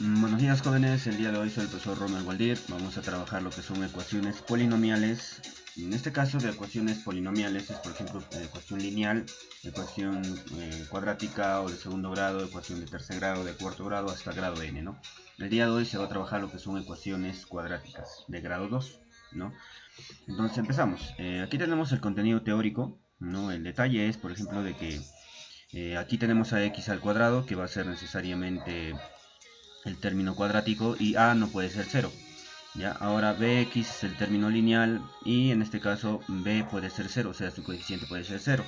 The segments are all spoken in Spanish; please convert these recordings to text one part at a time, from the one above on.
Buenos días jóvenes, el día de hoy soy el profesor Ronald Waldir. Vamos a trabajar lo que son ecuaciones polinomiales. En este caso de ecuaciones polinomiales es por ejemplo ecuación lineal, ecuación cuadrática o de segundo grado, ecuación de tercer grado, de cuarto grado hasta grado n, ¿no? El día de hoy se va a trabajar lo que son ecuaciones cuadráticas de grado 2, ¿no? Entonces empezamos. Aquí tenemos el contenido teórico, ¿no? El detalle es por ejemplo de que aquí tenemos a x al cuadrado que va a ser necesariamente el término cuadrático y a no puede ser 0. ¿Ya? Ahora bx es el término lineal y en este caso b puede ser 0, o sea su coeficiente puede ser 0.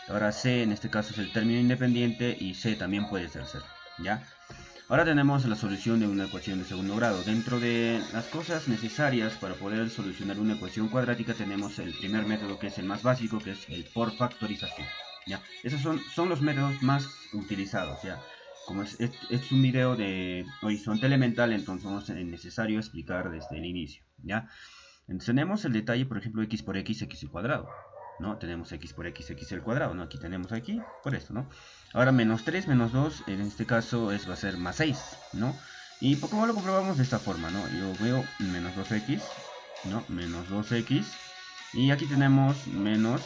Ahora c en este caso es el término independiente y c también puede ser 0. ¿Ya? Ahora tenemos la solución de una ecuación de segundo grado. Dentro de las cosas necesarias para poder solucionar una ecuación cuadrática tenemos el primer método que es el más básico, que es el por factorización. ¿Ya? Esos son los métodos más utilizados. ¿Ya? Como es un video de horizonte elemental, entonces es necesario explicar desde el inicio. ¿Ya? Entonces tenemos el detalle, por ejemplo, x por x, x al cuadrado. ¿No? Tenemos x por x, x al cuadrado, ¿no? Aquí tenemos aquí, por esto, ¿no? Ahora menos 3, menos 2, en este caso va a ser más 6, ¿no? Y ¿cómo lo comprobamos? De esta forma, ¿no? Yo veo menos 2x, ¿no? Menos 2x, y aquí tenemos menos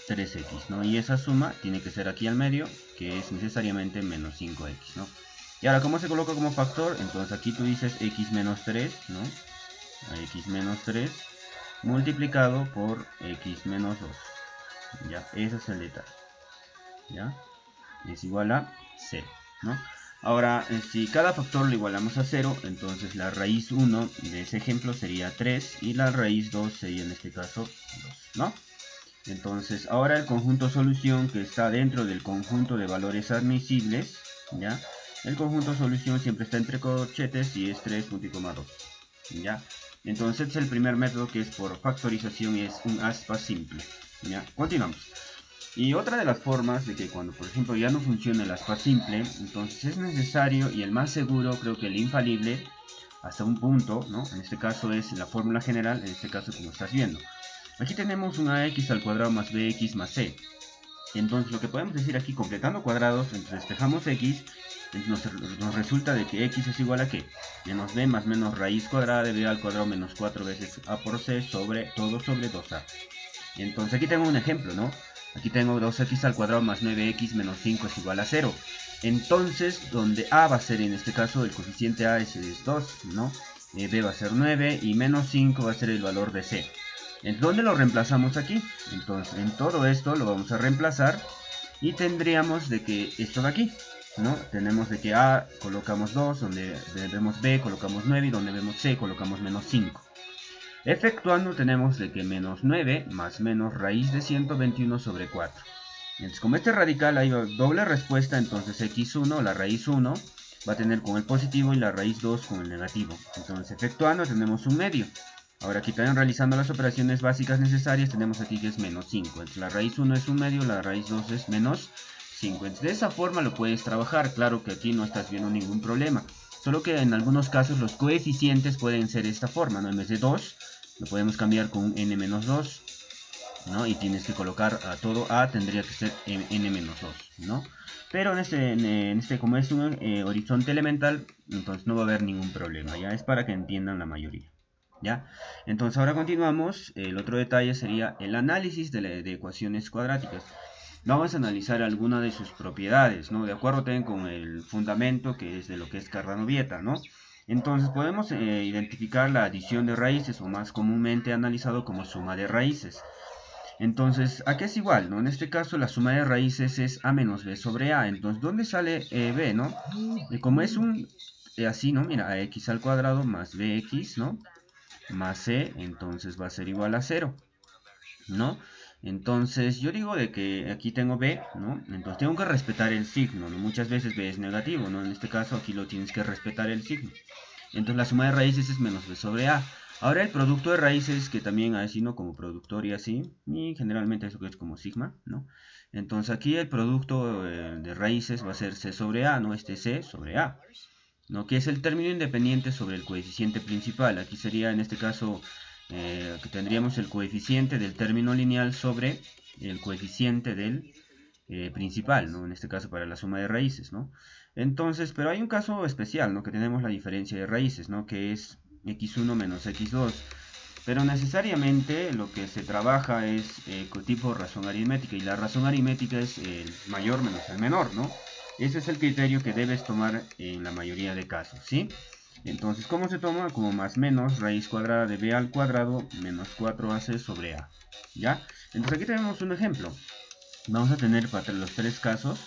3x, ¿no? Y esa suma tiene que ser aquí al medio, que es necesariamente menos 5x, ¿no? Y ahora, ¿cómo se coloca como factor? Entonces aquí tú dices x menos 3, ¿no? A x menos 3 multiplicado por x menos 2. Ya, ese es el detalle. ¿Ya? Es igual a 0, ¿no? Ahora, si cada factor lo igualamos a 0, entonces la raíz 1 de ese ejemplo sería 3 y la raíz 2 sería en este caso 2, ¿no? Entonces, ahora el conjunto solución que está dentro del conjunto de valores admisibles, ¿ya? El conjunto solución siempre está entre corchetes y es 3 punto 2, ¿ya? Entonces este es el primer método que es por factorización y es un aspa simple, ¿ya? Continuamos. Y otra de las formas de que cuando por ejemplo ya no funciona el aspa simple, entonces es necesario y el más seguro, creo que el infalible, hasta un punto, ¿no? En este caso es la fórmula general, en este caso como estás viendo. Aquí tenemos un ax al cuadrado más bx más c. Entonces lo que podemos decir aquí, completando cuadrados, entonces despejamos x, nos resulta de que x es igual a ¿qué? Menos b más menos raíz cuadrada de b al cuadrado menos 4 veces a por c sobre todo sobre 2a. Entonces aquí tengo un ejemplo, ¿no? Aquí tengo 2x al cuadrado más 9x menos 5 es igual a 0. Entonces, donde a va a ser en este caso el coeficiente a es 2, ¿no? B va a ser 9 y menos 5 va a ser el valor de c. ¿En dónde lo reemplazamos aquí? Entonces, en todo esto lo vamos a reemplazar y tendríamos de que esto de aquí, ¿no? Tenemos de que a colocamos 2, donde vemos b colocamos 9 y donde vemos c colocamos menos 5. Efectuando tenemos de que menos 9 más menos raíz de 121 sobre 4. Entonces, como este radical hay doble respuesta, entonces x1, la raíz 1, va a tener con el positivo y la raíz 2 con el negativo. Entonces, efectuando tenemos un medio. Ahora aquí también realizando las operaciones básicas necesarias, tenemos aquí que es menos 5. Entonces, la raíz 1 es un medio, la raíz 2 es menos 5. Entonces, de esa forma lo puedes trabajar. Claro que aquí no estás viendo ningún problema. Solo que en algunos casos los coeficientes pueden ser de esta forma, ¿no? En vez de 2, lo podemos cambiar con un n-2, ¿no? Y tienes que colocar a todo a, tendría que ser n-2, ¿no? Pero como es un horizonte elemental, entonces no va a haber ningún problema, ¿ya? Es para que entiendan la mayoría, ¿ya? Entonces ahora continuamos. El otro detalle sería el análisis de ecuaciones cuadráticas. Vamos a analizar alguna de sus propiedades, ¿no? De acuerdo también con el fundamento que es de lo que es Cardano-Vieta, ¿no? Entonces podemos identificar la adición de raíces, o más comúnmente analizado como suma de raíces. Entonces, ¿a qué es igual, no? En este caso la suma de raíces es a menos b sobre a. Entonces, ¿dónde sale b, no? Como es un así, ¿no? Mira, ax al cuadrado más bx, ¿no? Más c, entonces va a ser igual a 0, ¿no? Entonces yo digo de que aquí tengo b, ¿no? Entonces tengo que respetar el signo, ¿no? Muchas veces b es negativo, ¿no? En este caso aquí lo tienes que respetar el signo. Entonces la suma de raíces es menos b sobre a. Ahora el producto de raíces, que también así, ¿no? Como productor y así, y generalmente eso que es como sigma, ¿no? Entonces aquí el producto de raíces va a ser c sobre a, ¿no? Este c sobre a, ¿no? Que es el término independiente sobre el coeficiente principal. Aquí sería en este caso que tendríamos el coeficiente del término lineal sobre el coeficiente del principal, ¿no? En este caso para la suma de raíces, ¿no? Entonces, pero hay un caso especial, ¿no? Que tenemos la diferencia de raíces, ¿no? Que es x1 menos x2. Pero necesariamente lo que se trabaja es tipo razón aritmética, y la razón aritmética es el mayor menos el menor, ¿no? Ese es el criterio que debes tomar en la mayoría de casos, ¿sí? Entonces, ¿cómo se toma? Como más menos raíz cuadrada de b al cuadrado menos 4ac sobre a, ¿ya? Entonces aquí tenemos un ejemplo. Vamos a tener para los tres casos,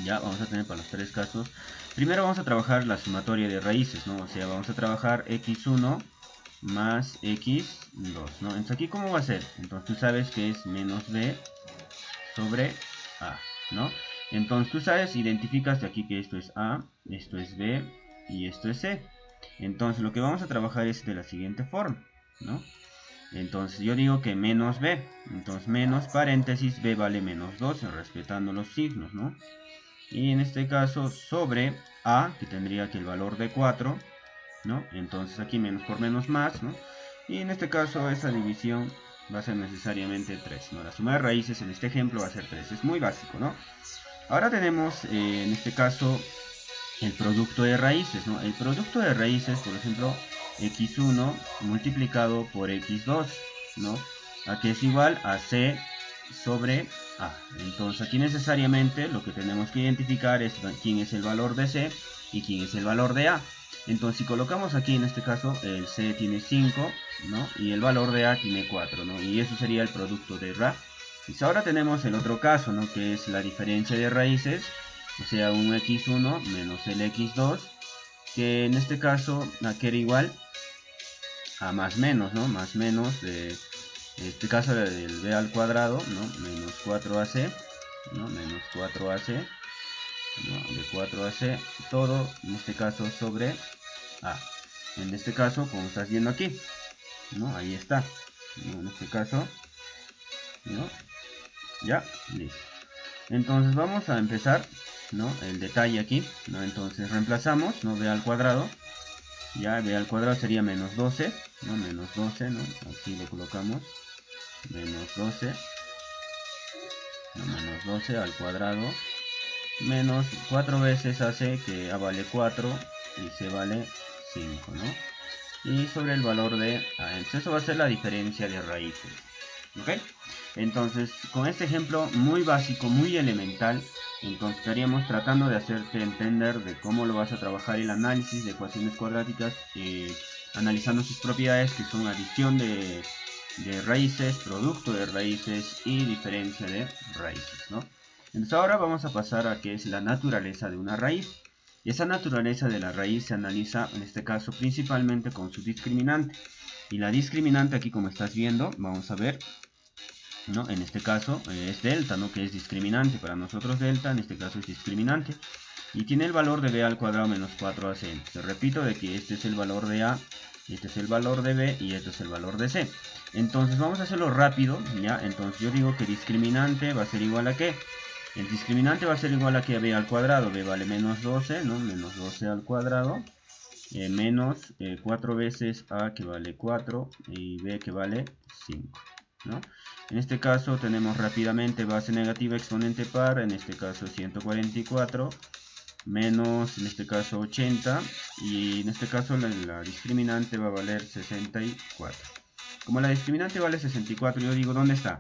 ya, vamos a tener para los tres casos. Primero vamos a trabajar la sumatoria de raíces, ¿no? O sea, vamos a trabajar x1 más x2, ¿no? Entonces aquí, ¿cómo va a ser? Entonces tú sabes que es menos b sobre a, ¿no? Entonces tú sabes, identificas de aquí que esto es a, esto es b y esto es c. Entonces lo que vamos a trabajar es de la siguiente forma, ¿no? Entonces yo digo que menos b, entonces menos paréntesis b vale menos 12, respetando los signos, ¿no? Y en este caso sobre a, que tendría que el valor de 4, ¿no? Entonces aquí menos por menos más, ¿no? Y en este caso esa división va a ser necesariamente 3, ¿no? La suma de raíces en este ejemplo va a ser 3, es muy básico, ¿no? Ahora tenemos en este caso el producto de raíces, ¿no? El producto de raíces, por ejemplo, x1 multiplicado por x2, ¿no? Aquí es igual a c sobre a. Entonces aquí necesariamente lo que tenemos que identificar es quién es el valor de c y quién es el valor de a. Entonces si colocamos aquí en este caso el c tiene 5, ¿no? Y el valor de a tiene 4, ¿no? Y eso sería el producto de raíces. Y ahora tenemos el otro caso, ¿no? Que es la diferencia de raíces, o sea, un x1 menos el x2, que en este caso aquí era igual a más menos, ¿no? Más menos de, en este caso del b al cuadrado, ¿no? Menos 4ac, ¿no? Menos 4ac, ¿no? De 4ac, todo en este caso sobre a. En este caso, como estás viendo aquí, ¿no? Ahí está, ¿no? En este caso, ¿no? Ya, listo. Entonces vamos a empezar, ¿no? El detalle aquí, ¿no? Entonces reemplazamos, ¿no? B al cuadrado, ya B al cuadrado sería menos 12, ¿no? Menos 12, ¿no? Así lo colocamos, menos 12, ¿no? Menos 12 al cuadrado, menos 4 veces hace que A vale 4 y C vale 5, ¿no? Y sobre el valor de A, entonces eso va a ser la diferencia de raíces, ¿ok? Entonces, con este ejemplo muy básico, muy elemental, entonces estaríamos tratando de hacerte entender de cómo lo vas a trabajar el análisis de ecuaciones cuadráticas, analizando sus propiedades, que son adición de raíces, producto de raíces y diferencia de raíces, ¿no? Entonces ahora vamos a pasar a qué es la naturaleza de una raíz. Y esa naturaleza de la raíz se analiza, en este caso, principalmente con su discriminante. Y la discriminante aquí, como estás viendo, vamos a ver, ¿no? En este caso es delta, ¿no? Que es discriminante. Para nosotros delta, en este caso es discriminante. Y tiene el valor de b al cuadrado menos 4ac. Te repito de que este es el valor de a, este es el valor de b y este es el valor de c. Entonces vamos a hacerlo rápido, ¿ya? Entonces yo digo que discriminante va a ser igual a ¿qué? El discriminante va a ser igual a que b al cuadrado. B vale menos 12, ¿no? Menos 12 al cuadrado. Menos 4 veces a, que vale 4, y b, que vale 5, ¿no? En este caso tenemos rápidamente base negativa, exponente par, en este caso 144, menos en este caso 80, y en este caso la discriminante va a valer 64. Como la discriminante vale 64, yo digo, ¿dónde está?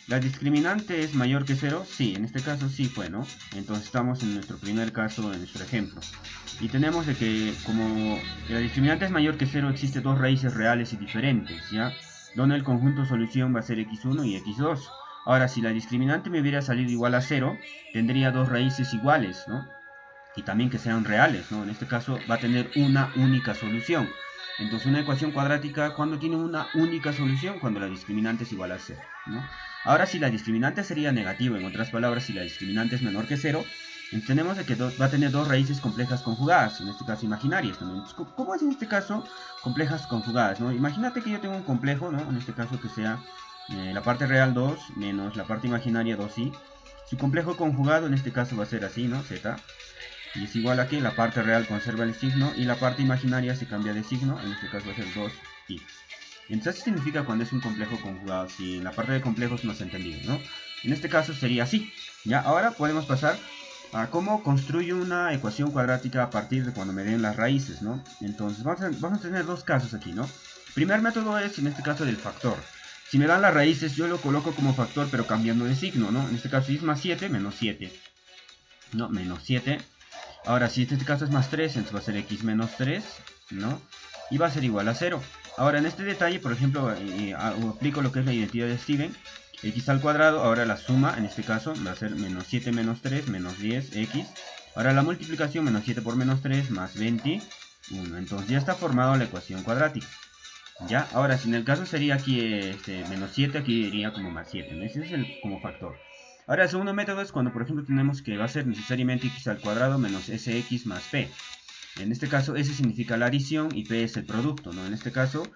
¿La discriminante es mayor que 0? Sí, en este caso sí fue, ¿no? Entonces estamos en nuestro primer caso, en nuestro ejemplo. Y tenemos de que como la discriminante es mayor que 0, existe dos raíces reales y diferentes, ¿ya? Donde el conjunto solución va a ser x1 y x2. Ahora, si la discriminante me hubiera salido igual a 0, tendría dos raíces iguales, ¿no? Y también que sean reales, ¿no? En este caso va a tener una única solución. Entonces una ecuación cuadrática, ¿cuándo tiene una única solución? Cuando la discriminante es igual a 0, ¿no? Ahora, si la discriminante sería negativa, en otras palabras, si la discriminante es menor que 0, tenemos de que va a tener dos raíces complejas conjugadas, en este caso imaginarias también. Entonces, ¿cómo es en este caso complejas conjugadas, ¿no? Imagínate que yo tengo un complejo, ¿no? En este caso que sea la parte real 2 menos la parte imaginaria 2i. Su complejo conjugado en este caso va a ser así, ¿no? Z. Y es igual a que la parte real conserva el signo y la parte imaginaria se cambia de signo, en este caso va a ser 2i. Entonces, ¿qué significa cuando es un complejo conjugado? Si en la parte de complejos no se ha entendido, ¿no? En este caso sería así. Ya, ahora podemos pasar a cómo construyo una ecuación cuadrática a partir de cuando me den las raíces, ¿no? Entonces vamos a tener dos casos aquí, ¿no? Primer método es en este caso del factor. Si me dan las raíces yo lo coloco como factor pero cambiando de signo, ¿no? En este caso si es más 7, menos 7, ¿no? Menos 7. Ahora si en este caso es más 3, entonces va a ser x menos 3, ¿no? Y va a ser igual a 0. Ahora en este detalle, por ejemplo, aplico lo que es la identidad de Steven. X al cuadrado, ahora la suma en este caso va a ser menos 7 menos 3 menos 10 x. Ahora la multiplicación, menos 7 por menos 3 más 21. Entonces ya está formada la ecuación cuadrática. ¿Ya? Ahora si en el caso sería aquí menos 7, aquí iría como más 7, ¿no? Ese es el como factor. Ahora el segundo método es cuando por ejemplo tenemos que va a ser necesariamente x al cuadrado menos sx más p. En este caso s significa la adición y p es el producto, ¿no? En este caso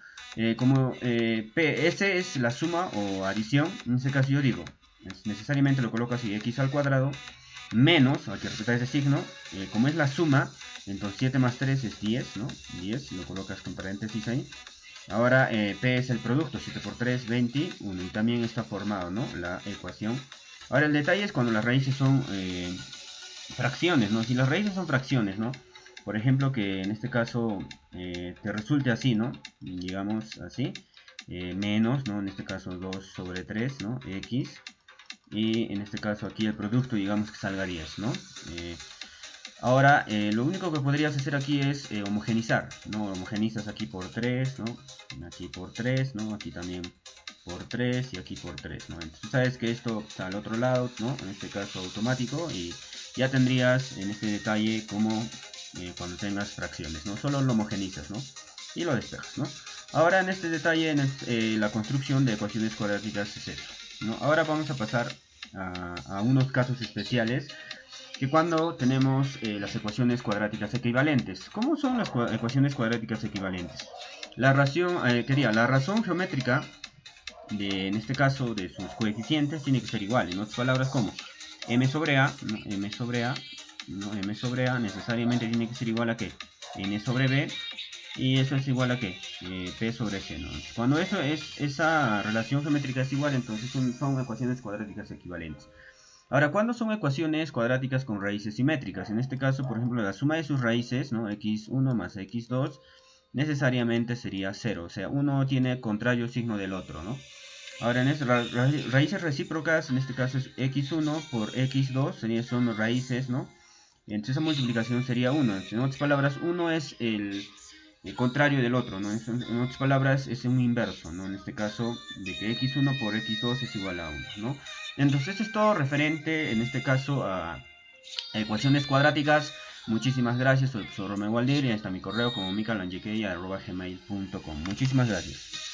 como S es la suma o adición, en este caso yo digo, necesariamente lo coloco así, x al cuadrado, menos, hay que respetar ese signo, como es la suma, entonces 7 más 3 es 10, ¿no? 10, lo colocas con paréntesis ahí. Ahora P es el producto, 7 por 3, 21, y también está formado, ¿no? La ecuación. Ahora el detalle es cuando las raíces son fracciones, ¿no? Si las raíces son fracciones, ¿no? Por ejemplo, que en este caso te resulte así, ¿no? Digamos así, menos, ¿no? En este caso 2 sobre 3, ¿no? X. Y en este caso aquí el producto, digamos que salga 10, ¿no? Ahora, lo único que podrías hacer aquí es homogenizar, ¿no? Homogenizas aquí por 3, ¿no? Aquí por 3, ¿no? Aquí también por 3 y aquí por 3, ¿no? Entonces tú sabes que esto está al otro lado, ¿no? En este caso automático, y ya tendrías en este detalle como cuando tengas fracciones, ¿no? Solo lo homogenizas, ¿no? Y lo despejas, ¿no? Ahora en este detalle, la construcción de ecuaciones cuadráticas es eso, ¿no? Ahora vamos a pasar a unos casos especiales, que cuando tenemos las ecuaciones cuadráticas equivalentes. ¿Cómo son las ecuaciones cuadráticas equivalentes? La razón geométrica en este caso de sus coeficientes tiene que ser igual. En otras palabras, como m sobre a, ¿no? m sobre a, ¿no? m sobre a necesariamente tiene que ser igual a ¿qué? N sobre b, y eso es igual a ¿qué? P sobre c, ¿no? Cuando esa relación geométrica es igual, entonces son ecuaciones cuadráticas equivalentes. Ahora, ¿cuándo son ecuaciones cuadráticas con raíces simétricas? En este caso, por ejemplo, la suma de sus raíces, ¿no? x1 más x2 necesariamente sería 0. O sea, uno tiene contrario signo del otro, ¿no? Ahora, en raíces recíprocas, en este caso es x1 por x2, son raíces, ¿no? Entonces esa multiplicación sería 1. En otras palabras, 1 es el contrario del otro, ¿no? En otras palabras, es un inverso, ¿no? En este caso, de que x1 por x2 es igual a 1, ¿no? Entonces esto es todo referente, en este caso, a ecuaciones cuadráticas. Muchísimas gracias, soy Romeo Waldir y ahí está mi correo como micalangequeya@gmail.com. Muchísimas gracias.